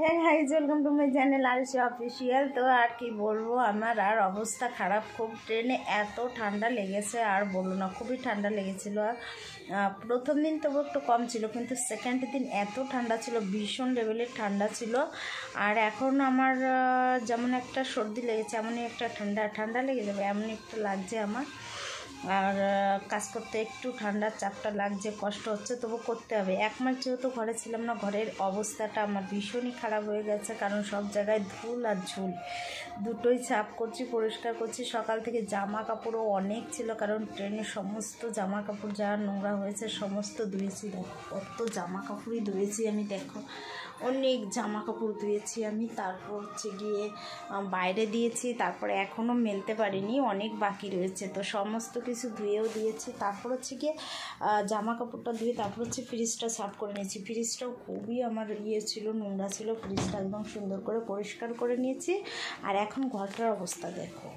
হ্যাঁ guys, welcome to my channel RC official. তো আর কি বলবো, আমার আর অবস্থা খারাপ খুব। ট্রেনে এত ঠান্ডা লেগেছে আর বলো না, খুবই ঠান্ডা লেগেছিল। প্রথম দিন তবু একটু কম ছিল, কিন্তু সেকেন্ড দিন এত ঠান্ডা ছিল, ভীষণ লেভেলের ঠান্ডা ছিল। আর এখন আমার যেমন একটা সর্দি লেগেছে, এমনই একটা ঠান্ডা লেগে যাবে, এমনই একটা লাগছে আমার। আর কাজ করতে একটু ঠান্ডার চাপটা লাগছে, কষ্ট হচ্ছে, তবু করতে হবে। এক মাস যেহেতু ঘরে ছিলাম না, ঘরের অবস্থাটা আমার ভীষণই খারাপ হয়ে গেছে, কারণ সব জায়গায় ধুল আর ঝুল দুটোই সাফ করছি, পরিষ্কার করছি। সকাল থেকে জামা কাপড়ও অনেক ছিল, কারণ ট্রেনের সমস্ত জামা কাপড় যা নোংরা হয়েছে সমস্ত ধুয়েছি। কত জামা কাপড়ই ধুয়েছি আমি, দেখো অনেক জামা কাপড় ধুয়েছি আমি। তারপর হচ্ছে গিয়ে বাইরে দিয়েছি, তারপরে এখনও মেলতে পারিনি, অনেক বাকি রয়েছে, তো সমস্ত কিছু ধুয়েও দিয়েছি। তারপর হচ্ছে গিয়ে জামা কাপড়টা ধুয়ে তারপর হচ্ছে ফ্রিজটা সাফ করে নিয়েছি। ফ্রিজটাও খুবই আমার ছিল, নোংরা ছিল, ফ্রিজটা একদম সুন্দর করে পরিষ্কার করে নিয়েছি। আর এখন ঘরটার অবস্থা দেখো,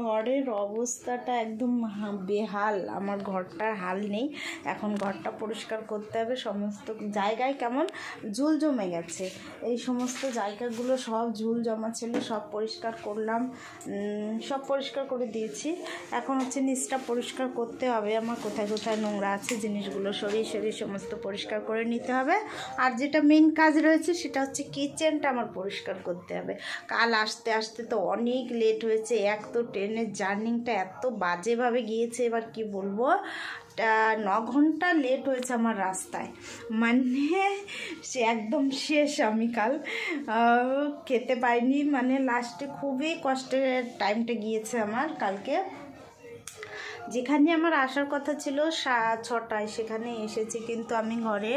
ঘরের অবস্থাটা একদম বেহাল, আমার ঘরটার হাল নেই। এখন ঘরটা পরিষ্কার করতে হবে। সমস্ত জায়গায় কেমন ঝুল জমে গেছে, এই সমস্ত জায়গাগুলো সব ঝুল জমা ছিল, সব পরিষ্কার করলাম, সব পরিষ্কার করে দিয়েছি। এখন হচ্ছে নিচটা পরিষ্কার করতে হবে আমার, কোথায় কোথায় নোংরা আছে জিনিসগুলো সরিয়ে সমস্ত পরিষ্কার করে নিতে হবে। আর যেটা মেন কাজ রয়েছে সেটা হচ্ছে কিচেনটা আমার পরিষ্কার করতে হবে। কাল আসতে আসতে তো অনেক লেট হয়েছে। এক তো ট্রেনের জার্নিংটা এত বাজেভাবে গিয়েছে, এবার কি বলবো, 9 ঘন্টা লেট হয়েছে আমার রাস্তায়, মানে সে একদম শেষ। আমি কাল খেতে পাইনি, মানে লাস্টে খুবই কষ্টের টাইমটা গিয়েছে আমার কালকে। যেখানে আমার আসার কথা ছিল 6টায়, সেখানে এসেছি, কিন্তু আমি ঘরে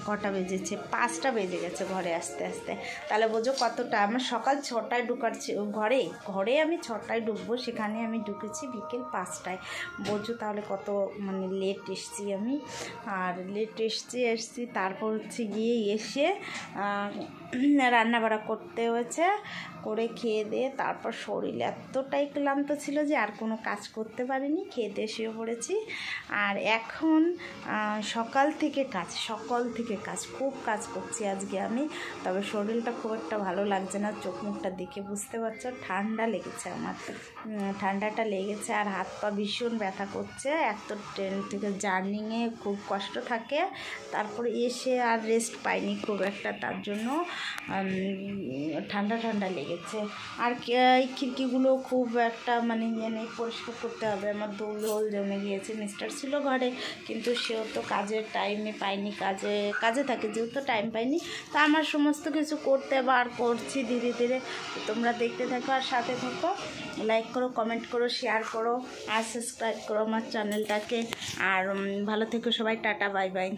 কটা বেজেছে, 5টা বেজে গেছে ঘরে আসতে আসতে। তাহলে বোঝো কতটা, আমার সকাল 6টায় ঢুকাচ্ছি ঘরে আমি 6টায় ঢুকবো, সেখানে আমি ঢুকেছি বিকেল 5টায়। বোঝো তাহলে কত মানে লেট এসছি আমি। আর লেট এসছি তারপর হচ্ছে গিয়ে এসে রান্না বাড়া করতে হয়েছে, করে খেয়ে দিয়ে তারপর শরীর এতটাই ক্লান্ত ছিল যে আর কোনো কাজ করতে পারিনি, খেয়ে দিয়ে শুয়ে পড়েছি। আর এখন সকাল থেকে কাজ, খুব কাজ করছি আজকে আমি। তবে শরীরটা খুব একটা ভালো লাগছে না, চোখ মুখটা দেখে বুঝতে পারছো ঠান্ডা লেগেছে আমার, ঠান্ডাটা লেগেছে। আর হাত পা ভীষণ ব্যথা করছে, এক তো ট্রেন থেকে জার্নিংয়ে খুব কষ্ট থাকে, তারপরে এসে আর রেস্ট পাইনি খুব একটা, তার জন্য ঠান্ডা লেগেছে। আর এই খিড়কিগুলো খুব একটা মানে পরিষ্কার করতে হবে, আমার দোল জমে গিয়েছে। মিস্টার ছিল ঘরে, কিন্তু সেও তো কাজের টাইমে পাইনি, কাজে থাকে যেহেতু টাইম পাইনি, তা আমার সমস্ত কিছু করতে বার করছি ধীরে ধীরে। তো তোমরা দেখতে থাকো আর সাথে থাকো, লাইক করো, কমেন্ট করো, শেয়ার করো আর সাবস্ক্রাইব করো আমার চ্যানেলটাকে। আর ভালো থেকো সবাই, টাটা, বাই বাই।